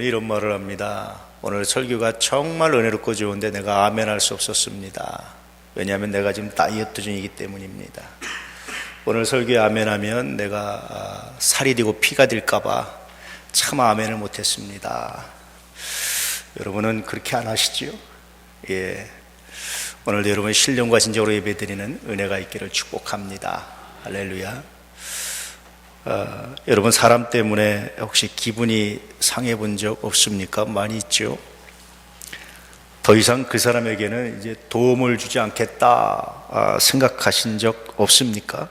이런 말을 합니다. 오늘 설교가 정말 은혜롭고 좋은데 내가 아멘할 수 없었습니다. 왜냐하면 내가 지금 다이어트 중이기 때문입니다. 오늘 설교에 아멘하면 내가 살이 되고 피가 될까봐 참 아멘을 못했습니다. 여러분은 그렇게 안 하시지요? 예. 오늘도 여러분 신령과 진정으로 예배드리는 은혜가 있기를 축복합니다. 할렐루야. 여러분 사람 때문에 혹시 기분이 상해 본 적 없습니까? 많이 있죠. 더 이상 그 사람에게는 이제 도움을 주지 않겠다 생각하신 적 없습니까?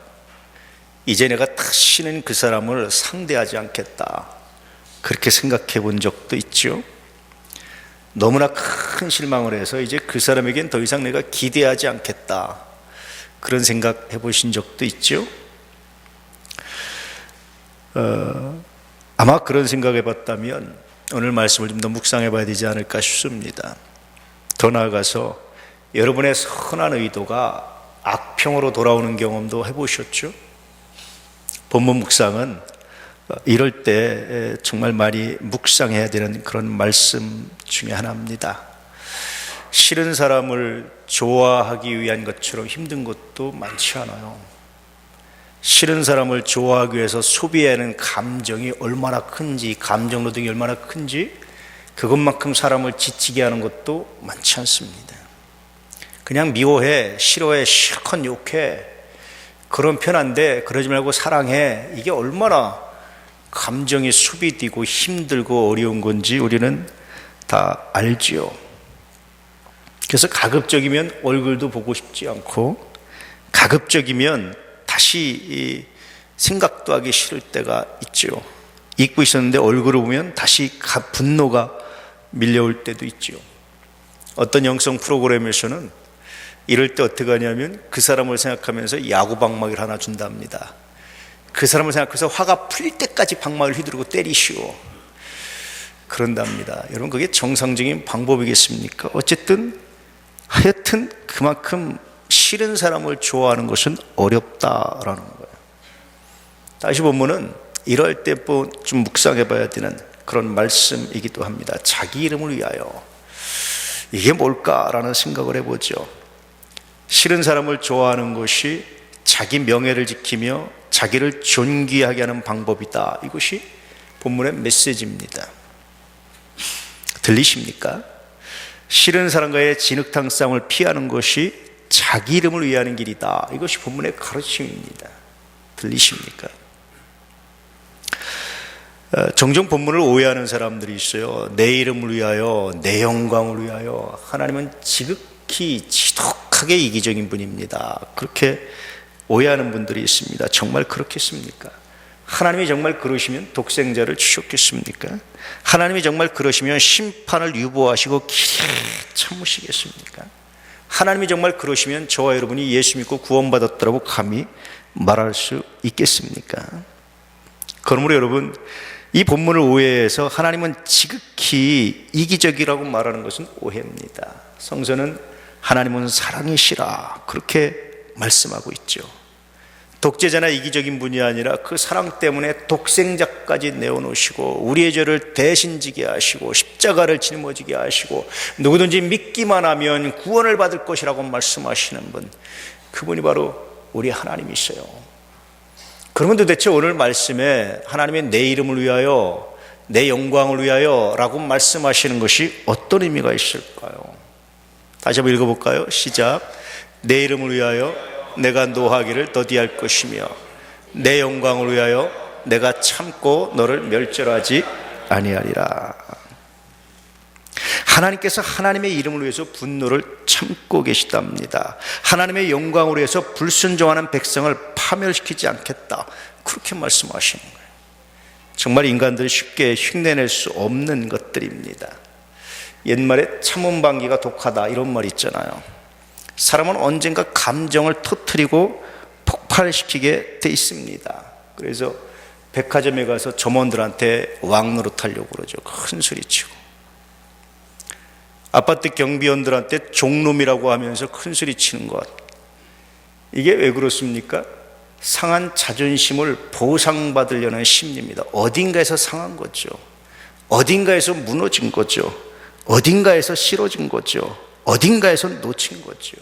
이제 내가 다시는 그 사람을 상대하지 않겠다 그렇게 생각해 본 적도 있죠. 너무나 큰 실망을 해서 이제 그 사람에겐 더 이상 내가 기대하지 않겠다 그런 생각 해보신 적도 있죠. 아마 그런 생각 해봤다면 오늘 말씀을 좀 더 묵상해 봐야 되지 않을까 싶습니다. 더 나아가서 여러분의 선한 의도가 악평으로 돌아오는 경험도 해보셨죠? 본문 묵상은 이럴 때 정말 많이 묵상해야 되는 그런 말씀 중에 하나입니다. 싫은 사람을 좋아하기 위한 것처럼 힘든 것도 많지 않아요. 싫은 사람을 좋아하기 위해서 소비해야 하는 감정이 얼마나 큰지, 감정 노동이 얼마나 큰지 그것만큼 사람을 지치게 하는 것도 많지 않습니다. 그냥 미워해, 싫어해, 실컷 욕해 그런 편한데 그러지 말고 사랑해, 이게 얼마나 감정이 수비되고 힘들고 어려운 건지 우리는 다 알지요. 그래서 가급적이면 얼굴도 보고 싶지 않고 가급적이면 다시 생각도 하기 싫을 때가 있죠. 잊고 있었는데 얼굴을 보면 다시 분노가 밀려올 때도 있죠. 어떤 영성 프로그램에서는 이럴 때 어떻게 하냐면 그 사람을 생각하면서 야구 방망이를 하나 준답니다. 그 사람을 생각해서 화가 풀릴 때까지 방망이를 휘두르고 때리시오 그런답니다. 여러분 그게 정상적인 방법이겠습니까? 어쨌든 하여튼 그만큼 싫은 사람을 좋아하는 것은 어렵다라는 거예요. 다시 본문은 이럴 때 좀 묵상해 봐야 되는 그런 말씀이기도 합니다. 자기 이름을 위하여, 이게 뭘까라는 생각을 해보죠. 싫은 사람을 좋아하는 것이 자기 명예를 지키며 자기를 존귀하게 하는 방법이다. 이것이 본문의 메시지입니다. 들리십니까? 싫은 사람과의 진흙탕 싸움을 피하는 것이 자기 이름을 위하는 길이다. 이것이 본문의 가르침입니다. 들리십니까? 종종 본문을 오해하는 사람들이 있어요. 내 이름을 위하여, 내 영광을 위하여. 하나님은 지극히 지독하게 이기적인 분입니다. 그렇게 오해하는 분들이 있습니다. 정말 그렇겠습니까? 하나님이 정말 그러시면 독생자를 주셨겠습니까? 하나님이 정말 그러시면 심판을 유보하시고 길에 참으시겠습니까? 하나님이 정말 그러시면 저와 여러분이 예수 믿고 구원받았다고 감히 말할 수 있겠습니까? 그러므로 여러분 이 본문을 오해해서 하나님은 지극히 이기적이라고 말하는 것은 오해입니다. 성서는 하나님은 사랑이시라 그렇게 말씀하고 있죠. 독재자나 이기적인 분이 아니라 그 사랑 때문에 독생자까지 내어놓으시고 우리의 죄를 대신 지게 하시고 십자가를 짊어지게 하시고 누구든지 믿기만 하면 구원을 받을 것이라고 말씀하시는 분, 그분이 바로 우리 하나님이세요. 그러면 도대체 오늘 말씀에 하나님의 내 이름을 위하여, 내 영광을 위하여 라고 말씀하시는 것이 어떤 의미가 있을까요? 다시 한번 읽어볼까요? 시작. 내 이름을 위하여 내가 노하기를 더디할 것이며 내 영광을 위하여 내가 참고 너를 멸절하지 아니하리라. 하나님께서 하나님의 이름을 위해서 분노를 참고 계시답니다. 하나님의 영광을 위해서 불순종하는 백성을 파멸시키지 않겠다 그렇게 말씀하시는 거예요. 정말 인간들이 쉽게 흉내낼 수 없는 것들입니다. 옛말에 참은 방귀가 독하다 이런 말 있잖아요. 사람은 언젠가 감정을 터뜨리고 폭발시키게 돼 있습니다. 그래서 백화점에 가서 점원들한테 왕노릇하려고 그러죠. 큰 소리치고 아파트 경비원들한테 종놈이라고 하면서 큰 소리치는 것, 이게 왜 그렇습니까? 상한 자존심을 보상받으려는 심리입니다. 어딘가에서 상한 거죠. 어딘가에서 무너진 거죠. 어딘가에서 싫어진 거죠. 어딘가에서 놓친 거죠.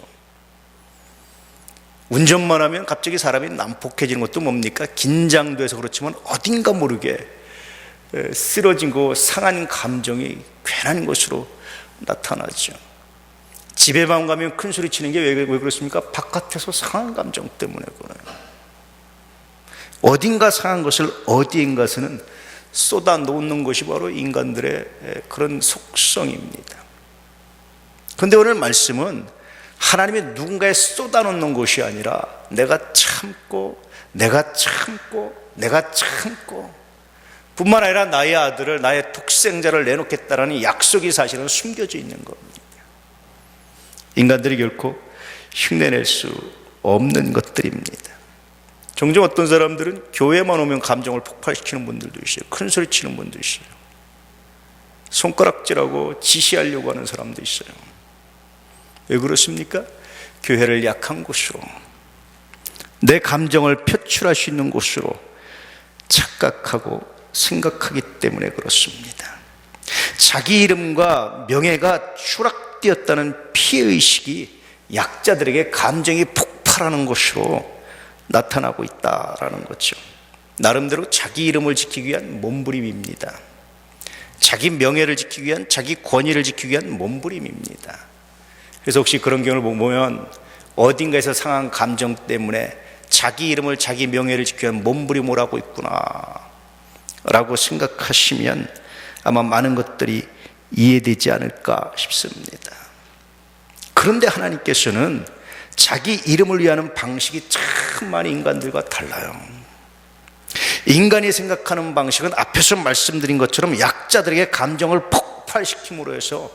운전만 하면 갑자기 사람이 난폭해지는 것도 뭡니까? 긴장돼서 그렇지만 어딘가 모르게 쓰러진 거 상한 감정이 괜한 것으로 나타나죠. 집에만 가면 큰 소리 치는 게 왜 그렇습니까? 바깥에서 상한 감정 때문에 그래요. 어딘가 상한 것을 어디인가서는 쏟아 놓는 것이 바로 인간들의 그런 속성입니다. 그런데 오늘 말씀은 하나님이 누군가에 쏟아 놓는 것이 아니라 내가 참고 뿐만 아니라 나의 아들을, 나의 독생자를 내놓겠다라는 약속이 사실은 숨겨져 있는 겁니다. 인간들이 결코 흉내낼 수 없는 것들입니다. 종종 어떤 사람들은 교회만 오면 감정을 폭발시키는 분들도 있어요. 큰 소리 치는 분도 있어요. 손가락질하고 지시하려고 하는 사람도 있어요. 왜 그렇습니까? 교회를 약한 곳으로, 내 감정을 표출할 수 있는 곳으로 착각하고 생각하기 때문에 그렇습니다. 자기 이름과 명예가 추락되었다는 피해의식이 약자들에게 감정이 폭발하는 것으로 나타나고 있다라는 거죠. 나름대로 자기 이름을 지키기 위한 몸부림입니다. 자기 명예를 지키기 위한, 자기 권위를 지키기 위한 몸부림입니다. 그래서 혹시 그런 경우를 보면 어딘가에서 상한 감정 때문에 자기 이름을, 자기 명예를 지키기 위한 몸부림을 하고 있구나 라고 생각하시면 아마 많은 것들이 이해되지 않을까 싶습니다. 그런데 하나님께서는 자기 이름을 위하는 방식이 참 많이 인간들과 달라요. 인간이 생각하는 방식은 앞에서 말씀드린 것처럼 약자들에게 감정을 폭발시킴으로 해서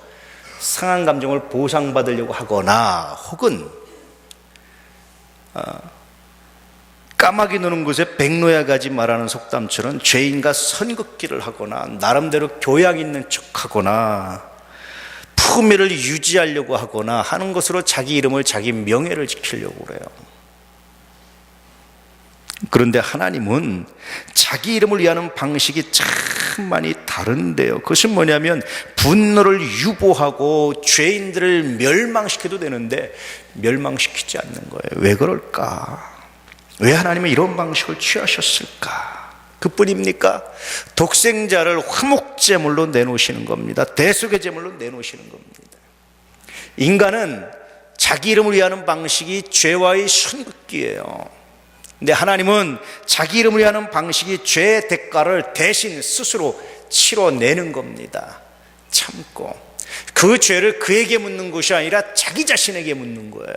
상한 감정을 보상받으려고 하거나, 혹은 까마귀 노는 곳에 백로야 가지 말라는 속담처럼 죄인과 선긋기를 하거나, 나름대로 교양 있는 척하거나, 품위를 유지하려고 하거나 하는 것으로 자기 이름을, 자기 명예를 지키려고 그래요. 그런데 하나님은 자기 이름을 위하는 방식이 참 많이 다른데요. 그것은 뭐냐면 분노를 유보하고 죄인들을 멸망시켜도 되는데 멸망시키지 않는 거예요. 왜 그럴까? 왜 하나님은 이런 방식을 취하셨을까? 그뿐입니까? 독생자를 화목제물로 내놓으시는 겁니다. 대속의 제물로 내놓으시는 겁니다. 인간은 자기 이름을 위하는 방식이 죄와의 선긋기예요. 근데 하나님은 자기 이름을 위하는 방식이 죄의 대가를 대신 스스로 치러내는 겁니다. 참고 그 죄를 그에게 묻는 것이 아니라 자기 자신에게 묻는 거예요.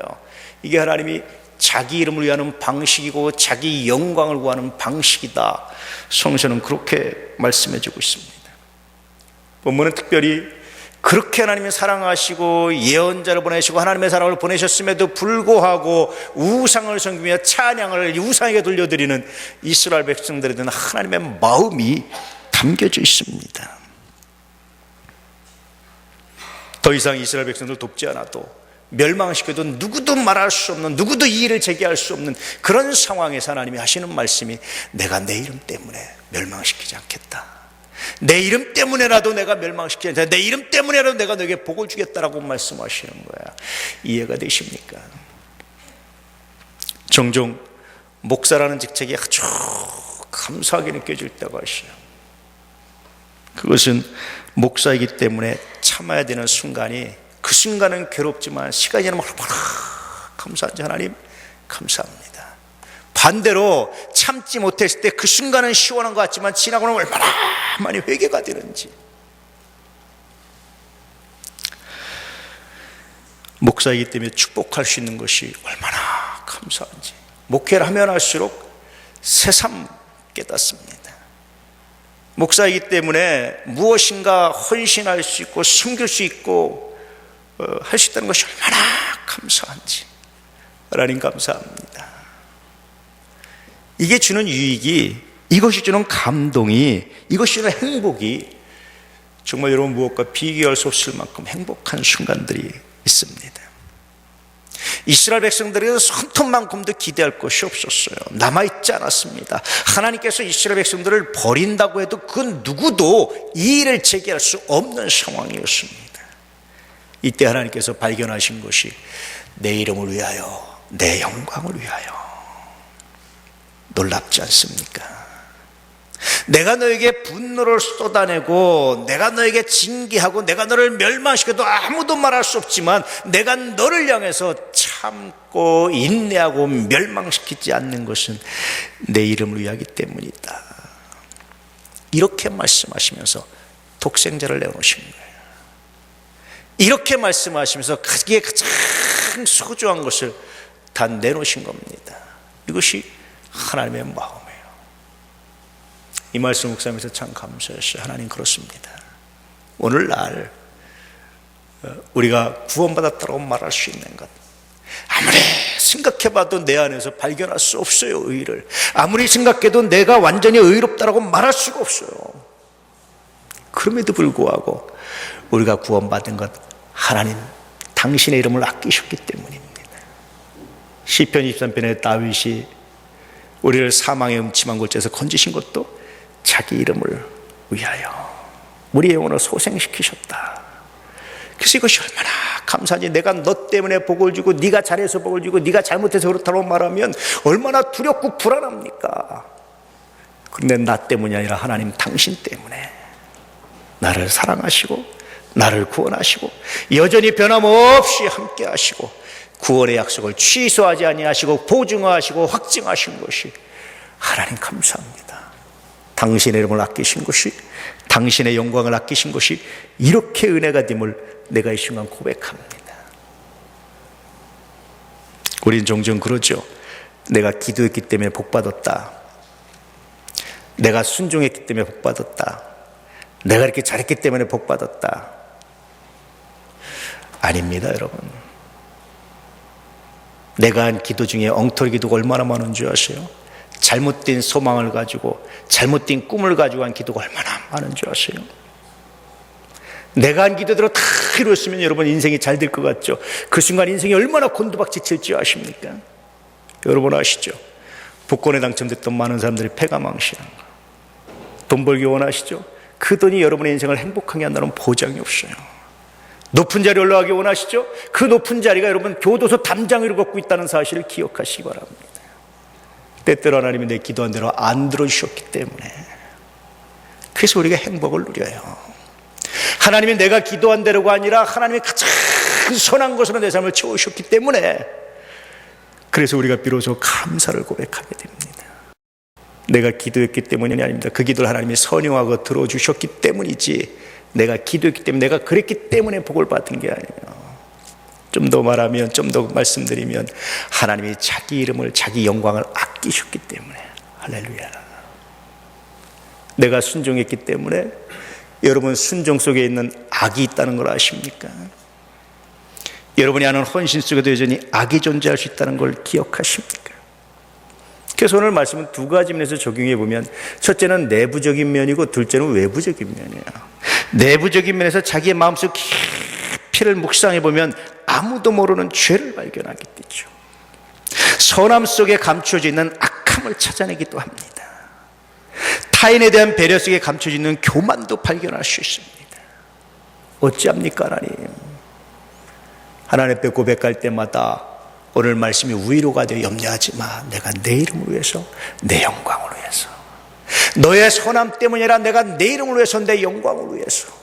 이게 하나님이 자기 이름을 위하는 방식이고 자기 영광을 구하는 방식이다. 성서는 그렇게 말씀해주고 있습니다. 본문은 특별히 그렇게 하나님이 사랑하시고 예언자를 보내시고 하나님의 사랑을 보내셨음에도 불구하고 우상을 섬기며 찬양을 우상에게 돌려드리는 이스라엘 백성들에 대한 하나님의 마음이 담겨져 있습니다. 더 이상 이스라엘 백성들 돕지 않아도, 멸망시켜도 누구도 말할 수 없는, 누구도 이의를 제기할 수 없는 그런 상황에서 하나님이 하시는 말씀이, 내가 내 이름 때문에 멸망시키지 않겠다. 내 이름 때문에라도 내가 멸망시키지 않겠다. 내 이름 때문에라도 내가 너에게 복을 주겠다라고 말씀하시는 거야. 이해가 되십니까? 종종 목사라는 직책이 아주 감사하게 느껴질 때가 있어요. 그것은 목사이기 때문에 참아야 되는 순간이, 그 순간은 괴롭지만 시간이 지나면 얼마나 감사한지, 하나님 감사합니다. 반대로 참지 못했을 때 그 순간은 시원한 것 같지만 지나고 나면 얼마나 많이 회개가 되는지. 목사이기 때문에 축복할 수 있는 것이 얼마나 감사한지 목회를 하면 할수록 새삼 깨닫습니다. 목사이기 때문에 무엇인가 헌신할 수 있고 숨길 수 있고 할 수 있다는 것이 얼마나 감사한지 하나님 감사합니다. 이게 주는 유익이, 이것이 주는 감동이, 이것이 주는 행복이 정말 여러분 무엇과 비교할 수 없을 만큼 행복한 순간들이 있습니다. 이스라엘 백성들에게서 손톱만큼도 기대할 것이 없었어요. 남아있던 남아있지 않았습니다. 하나님께서 이스라엘 백성들을 버린다고 해도 그 누구도 이의를 제기할 수 없는 상황이었습니다. 이때 하나님께서 발견하신 것이 내 이름을 위하여, 내 영광을 위하여. 놀랍지 않습니까? 내가 너에게 분노를 쏟아내고 내가 너에게 징계하고 내가 너를 멸망시켜도 아무도 말할 수 없지만 내가 너를 향해서 참고 인내하고 멸망시키지 않는 것은 내 이름을 위하기 때문이다. 이렇게 말씀하시면서 독생자를 내놓으신 거예요. 이렇게 말씀하시면서 가장 소중한 것을 다 내놓으신 겁니다. 이것이 하나님의 마음이에요. 이 말씀 묵상하면서 참 감사했어요. 하나님 그렇습니다. 오늘날 우리가 구원받았다고 말할 수 있는 것, 아무리 생각해봐도 내 안에서 발견할 수 없어요. 의를 아무리 생각해도 내가 완전히 의롭다라고 말할 수가 없어요. 그럼에도 불구하고 우리가 구원받은 것, 하나님 당신의 이름을 아끼셨기 때문입니다. 시편 23편에 다윗이 우리를 사망의 음침한 곳에서 건지신 것도 자기 이름을 위하여 우리의 영혼을 소생시키셨다. 그래서 이것이 얼마나 감사하지. 내가 너 때문에 복을 주고 네가 잘해서 복을 주고 네가 잘못해서 그렇다고 말하면 얼마나 두렵고 불안합니까? 그런데 나 때문이 아니라 하나님 당신 때문에 나를 사랑하시고 나를 구원하시고 여전히 변함없이 함께 하시고 구원의 약속을 취소하지 아니하시고 보증하시고 확증하신 것이 하나님 감사합니다. 당신의 이름을 아끼신 것이, 당신의 영광을 아끼신 것이 이렇게 은혜가 됨을 내가 이 순간 고백합니다. 우린 종종 그러죠. 내가 기도했기 때문에 복받았다. 내가 순종했기 때문에 복받았다. 내가 이렇게 잘했기 때문에 복받았다. 아닙니다, 여러분. 내가 한 기도 중에 엉터리 기도가 얼마나 많은 줄 아세요? 잘못된 소망을 가지고 잘못된 꿈을 가지고 한 기도가 얼마나 많은 줄 아세요? 내가 한 기도대로 다 이루었으면 여러분 인생이 잘 될 것 같죠? 그 순간 인생이 얼마나 곤두박질칠지 아십니까? 여러분 아시죠? 복권에 당첨됐던 많은 사람들이 패가망신한 거. 돈 벌기 원하시죠? 그 돈이 여러분의 인생을 행복하게 한다는 보장이 없어요. 높은 자리에 올라가기 원하시죠? 그 높은 자리가 여러분 교도소 담장을 걷고 있다는 사실을 기억하시기 바랍니다. 때때로 하나님이 내 기도한 대로 안 들어주셨기 때문에, 그래서 우리가 행복을 누려요. 하나님이 내가 기도한 대로가 아니라 하나님이 가장 선한 것으로 내 삶을 채우셨기 때문에, 그래서 우리가 비로소 감사를 고백하게 됩니다. 내가 기도했기 때문이 아닙니다. 그 기도를 하나님이 선용하고 들어주셨기 때문이지, 내가 기도했기 때문에, 내가 그랬기 때문에 복을 받은 게 아니에요. 좀 더 말하면, 좀 더 말씀드리면 하나님이 자기 이름을, 자기 영광을 아끼셨기 때문에, 할렐루야. 내가 순종했기 때문에, 여러분 순종 속에 있는 악이 있다는 걸 아십니까? 여러분이 아는 헌신 속에도 여전히 악이 존재할 수 있다는 걸 기억하십니까? 그래서 오늘 말씀은 두 가지 면에서 적용해 보면, 첫째는 내부적인 면이고 둘째는 외부적인 면이에요. 내부적인 면에서 자기의 마음속 깊이를 묵상해 보면 아무도 모르는 죄를 발견하게 되죠. 선함 속에 감춰져 있는 악함을 찾아내기도 합니다. 타인에 대한 배려 속에 감춰져 있는 교만도 발견할 수 있습니다. 어찌합니까 하나님? 하나님 앞에 고백할 때마다 오늘 말씀이 위로가 되어 염려하지 마. 내가 내 이름을 위해서, 내 영광을 위해서, 너의 선함 때문이 아니라 내가 내 이름을 위해서, 내 영광을 위해서.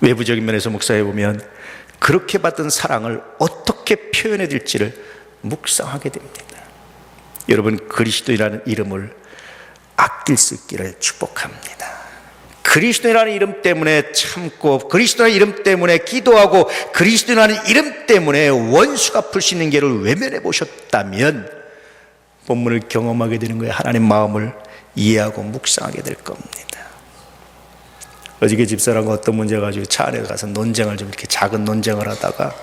외부적인 면에서 묵상해 보면 그렇게 받은 사랑을 어떻게 표현해 될지를 묵상하게 됩니다. 여러분 그리스도이라는 이름을 아낄 수 있기를 축복합니다. 그리스도라는 이름 때문에 참고, 그리스도라는 이름 때문에 기도하고, 그리스도라는 이름 때문에 원수가 풀 수 있는 길을 외면해 보셨다면 본문을 경험하게 되는 거예요. 하나님 마음을 이해하고 묵상하게 될 겁니다. 어저께 집사람과 어떤 문제 가지고 차 안에 가서 논쟁을, 좀 이렇게 작은 논쟁을 하다가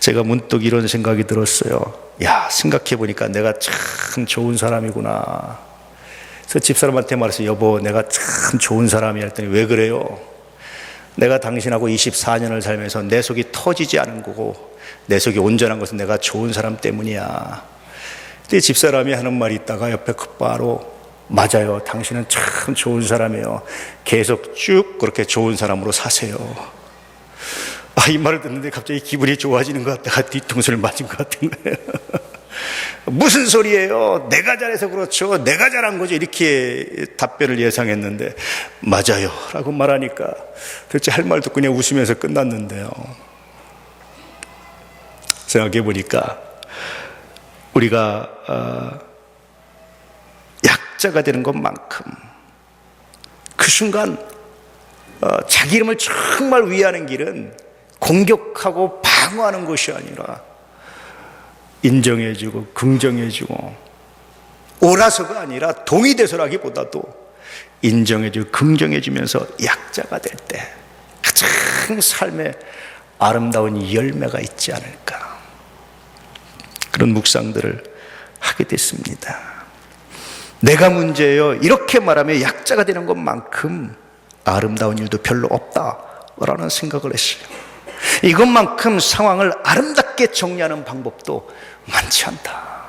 제가 문득 이런 생각이 들었어요. 야, 생각해 보니까 내가 참 좋은 사람이구나. 그래서 집사람한테 말해서, 여보 내가 참 좋은 사람이야 했더니, 왜 그래요? 내가 당신하고 24년을 살면서 내 속이 터지지 않은 거고 내 속이 온전한 것은 내가 좋은 사람 때문이야. 그때 집사람이 하는 말이 있다가 옆에 곧바로 맞아요. 당신은 참 좋은 사람이에요. 계속 쭉 그렇게 좋은 사람으로 사세요. 이 말을 듣는데 갑자기 기분이 좋아지는 것 같다가 뒤통수를 맞은 것 같은 거예요. 무슨 소리예요? 내가 잘해서 그렇죠. 내가 잘한 거죠. 이렇게 답변을 예상했는데 맞아요 라고 말하니까 도대체 할 말도 그냥 웃으면서 끝났는데요. 생각해 보니까 우리가 약자가 되는 것만큼 그 순간 자기 이름을 정말 위하는 길은 공격하고 방어하는 것이 아니라 인정해주고 긍정해주고 옳아서가 아니라 동의돼서라기보다도 인정해주고 긍정해주면서 약자가 될 때 가장 삶에 아름다운 열매가 있지 않을까, 그런 묵상들을 하게 됐습니다. 내가 문제예요 이렇게 말하면 약자가 되는 것만큼 아름다운 일도 별로 없다라는 생각을 했어요. 이것만큼 상황을 아름답게 정리하는 방법도 많지 않다.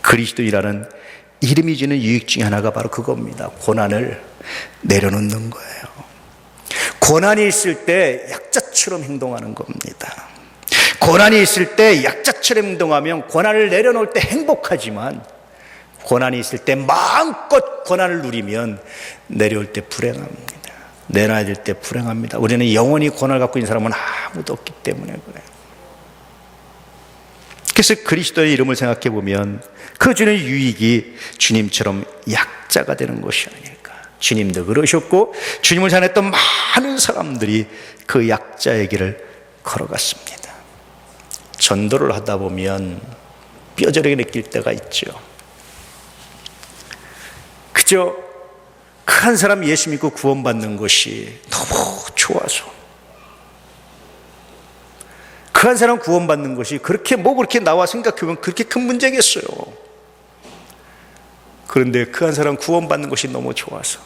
그리스도인이라는 이름이 주는 유익 중에 하나가 바로 그겁니다. 고난을 내려놓는 거예요. 고난이 있을 때 약자처럼 행동하는 겁니다. 고난이 있을 때 약자처럼 행동하면 고난을 내려놓을 때 행복하지만 고난이 있을 때 마음껏 고난을 누리면 내려올 때 불행합니다. 내놔야 될 때 불행합니다. 우리는 영원히 고난을 갖고 있는 사람은 아무도 없기 때문에 그래요. 그래서 그리스도의 이름을 생각해 보면 그 주는 유익이 주님처럼 약자가 되는 것이 아닐까. 주님도 그러셨고 주님을 전했던 많은 사람들이 그 약자의 길을 걸어갔습니다. 전도를 하다 보면 뼈저리게 느낄 때가 있죠. 그저 그 한 사람 예수 믿고 구원받는 것이 너무 좋아서, 그 한 사람 구원받는 것이 그렇게 나와 생각해보면 그렇게 큰 문제겠어요. 그런데 그 한 사람 구원받는 것이 너무 좋아서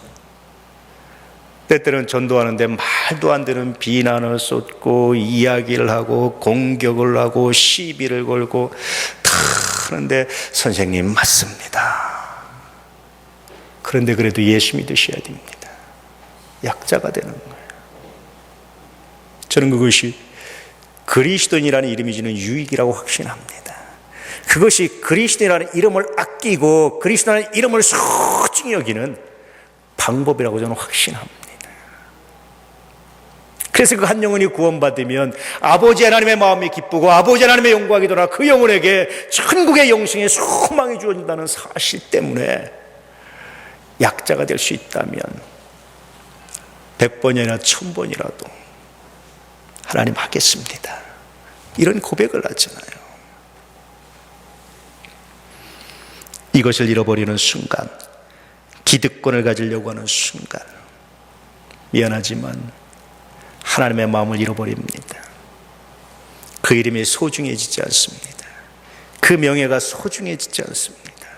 때때는 전도하는데 말도 안 되는 비난을 쏟고 이야기를 하고 공격을 하고 시비를 걸고 다 하는데 선생님 맞습니다. 그런데 그래도 예수 믿으셔야 됩니다. 약자가 되는 거예요. 저는 그것이 그리스도인이라는 이름이 주는 유익이라고 확신합니다. 그것이 그리스도인이라는 이름을 아끼고 그리스도라는 이름을 소중히 여기는 방법이라고 저는 확신합니다. 그래서 그 한 영혼이 구원받으면 아버지 하나님의 마음이 기쁘고 아버지 하나님의 영광이 돌아 그 영혼에게 천국의 영생의 소망이 주어진다는 사실 때문에 약자가 될 수 있다면 100번이나 1000번이라도 하나님 하겠습니다, 이런 고백을 하잖아요. 이것을 잃어버리는 순간, 기득권을 가지려고 하는 순간 미안하지만 하나님의 마음을 잃어버립니다. 그 이름이 소중해지지 않습니다. 그 명예가 소중해지지 않습니다.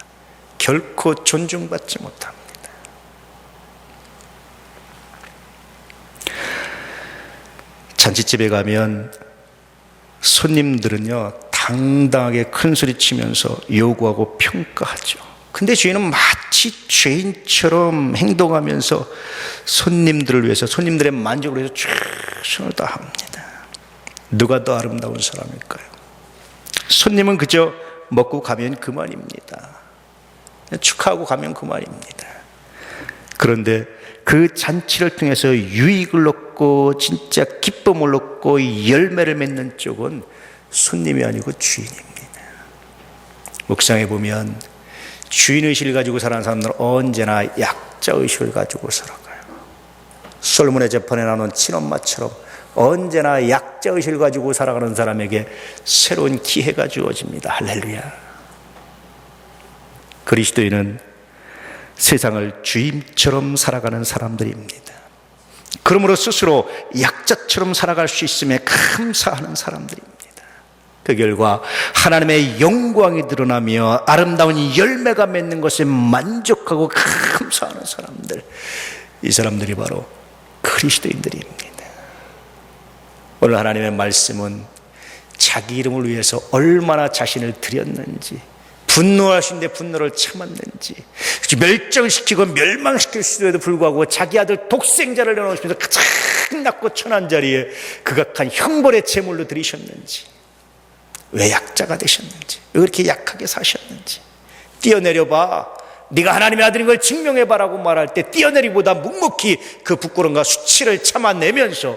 결코 존중받지 못합니다. 잔치집에 가면 손님들은요 당당하게 큰 소리 치면서 요구하고 평가하죠. 근데 주인은 마치 죄인처럼 행동하면서 손님들을 위해서, 손님들의 만족을 위해서 최선을 다합니다. 누가 더 아름다운 사람일까요? 손님은 그저 먹고 가면 그만입니다. 축하하고 가면 그만입니다. 그런데 그 잔치를 통해서 유익을 얻고 진짜 기쁨을 얻고 열매를 맺는 쪽은 손님이 아니고 주인입니다. 묵상해 보면 주인의식을 가지고 살아가는 사람들은 언제나 약자의식을 가지고 살아가요. 솔로몬의 재판에 나오는 친엄마처럼 언제나 약자의식을 가지고 살아가는 사람에게 새로운 기회가 주어집니다. 할렐루야. 그리스도인은 세상을 주인처럼 살아가는 사람들입니다. 그러므로 스스로 약자처럼 살아갈 수 있음에 감사하는 사람들입니다. 그 결과 하나님의 영광이 드러나며 아름다운 열매가 맺는 것에 만족하고 감사하는 사람들, 이 사람들이 바로 그리스도인들입니다. 오늘 하나님의 말씀은 자기 이름을 위해서 얼마나 자신을 드렸는지, 분노하신데 분노를 참았는지, 멸정시키고 멸망시킬 수에도 불구하고 자기 아들 독생자를 내놓으시면서 가장 낮고 천한 자리에 극악한 형벌의 제물로 드리셨는지, 왜 약자가 되셨는지, 왜 그렇게 약하게 사셨는지, 뛰어내려봐, 네가 하나님의 아들인 걸 증명해봐라고 말할 때 뛰어내리보다 묵묵히 그 부끄러움과 수치를 참아내면서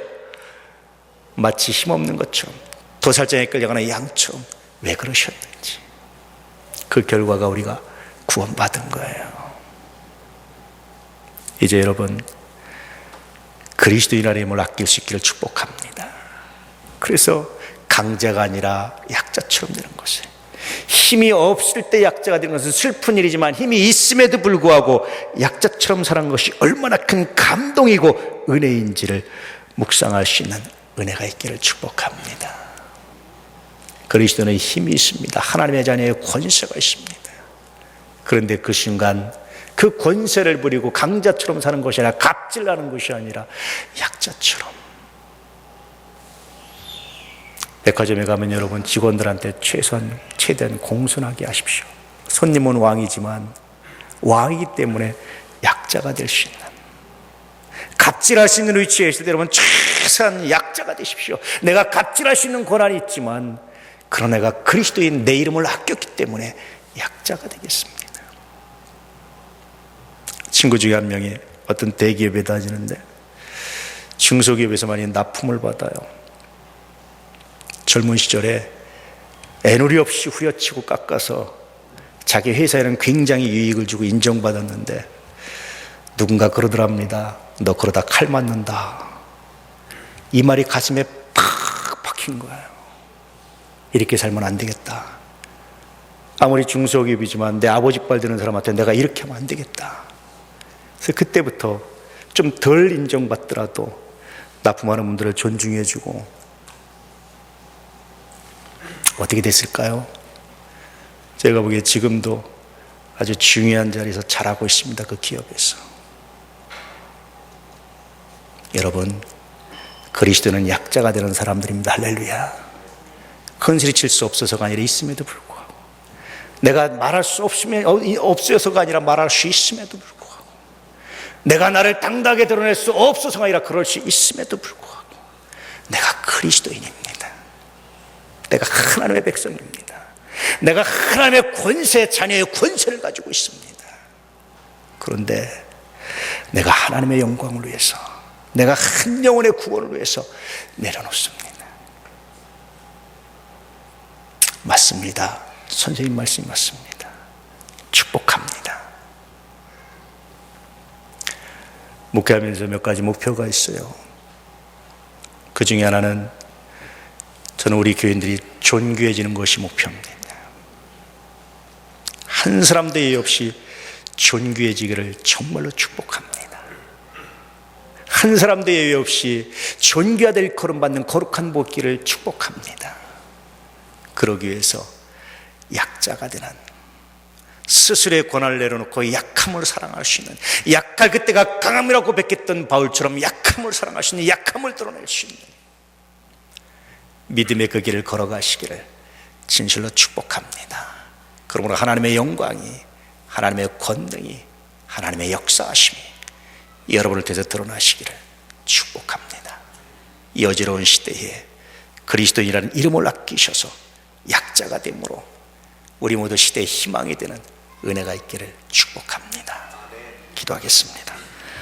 마치 힘없는 것처럼 도살장에 끌려가는 양처럼 왜 그러셨는지, 그 결과가 우리가 구원받은 거예요. 이제 여러분, 그리스도인의 힘을 아낄 수 있기를 축복합니다. 그래서 강자가 아니라 약자처럼 되는 것이에요. 힘이 없을 때 약자가 되는 것은 슬픈 일이지만 힘이 있음에도 불구하고 약자처럼 사는 것이 얼마나 큰 감동이고 은혜인지를 묵상할 수 있는 은혜가 있기를 축복합니다. 그리스도는 힘이 있습니다. 하나님의 자녀의 권세가 있습니다. 그런데 그 순간 그 권세를 부리고 강자처럼 사는 것이 아니라 갑질하는 것이 아니라 약자처럼. 백화점에 가면 여러분 직원들한테 최대한 공손하게 하십시오. 손님은 왕이지만 왕이기 때문에 약자가 될 수 있는, 갑질할 수 있는 위치에 있을 때 여러분 최소한 약자가 되십시오. 내가 갑질할 수 있는 권한이 있지만 그러나 내가 그리스도인 내 이름을 아꼈기 때문에 약자가 되겠습니다. 친구 중에 한 명이 어떤 대기업에 다니는데 중소기업에서 많이 납품을 받아요. 젊은 시절에 애누리 없이 후려치고 깎아서 자기 회사에는 굉장히 유익을 주고 인정받았는데 누군가 그러더랍니다. 너 그러다 칼 맞는다. 이 말이 가슴에 팍 박힌 거예요. 이렇게 살면 안 되겠다. 아무리 중소기업이지만 내 아버지 뻘 드는 사람한테 내가 이렇게 하면 안 되겠다. 그래서 그때부터 좀 덜 인정받더라도 납품하는 분들을 존중해주고, 어떻게 됐을까요? 제가 보기에 지금도 아주 중요한 자리에서 잘하고 있습니다. 그 기업에서. 여러분, 그리스도는 약자가 되는 사람들입니다. 할렐루야. 큰 소리 칠 수 없어서가 아니라 있음에도 불구하고, 내가 말할 수 없어서가 아니라 말할 수 있음에도 불구하고, 내가 나를 당당하게 드러낼 수 없어서가 아니라 그럴 수 있음에도 불구하고 내가 그리스도인입니다. 내가 하나님의 백성입니다. 내가 하나님의 권세, 자녀의 권세를 가지고 있습니다. 그런데 내가 하나님의 영광을 위해서, 내가 한 영혼의 구원을 위해서 내려놓습니다. 맞습니다. 선생님 말씀이 맞습니다. 축복합니다. 목회하면서 몇 가지 목표가 있어요. 그 중에 하나는 저는 우리 교인들이 존귀해지는 것이 목표입니다. 한 사람도 예의 없이 존귀해지기를 정말로 축복합니다. 한 사람도 예의 없이 존귀하다 일컬음 받는 거룩한 복기를 축복합니다. 그러기 위해서 약자가 되는, 스스로의 권한을 내려놓고 약함을 사랑할 수 있는, 약할 그때가 강함이라고 고백했던 바울처럼 약함을 사랑할 수 있는, 약함을 드러낼 수 있는 믿음의 그 길을 걸어가시기를 진실로 축복합니다. 그러므로 하나님의 영광이, 하나님의 권능이, 하나님의 역사하심이 여러분을 통해서 드러나시기를 축복합니다. 이 어지러운 시대에 그리스도인이라는 이름을 아끼셔서 약자가 됨으로 우리 모두 시대의 희망이 되는 은혜가 있기를 축복합니다. 기도하겠습니다.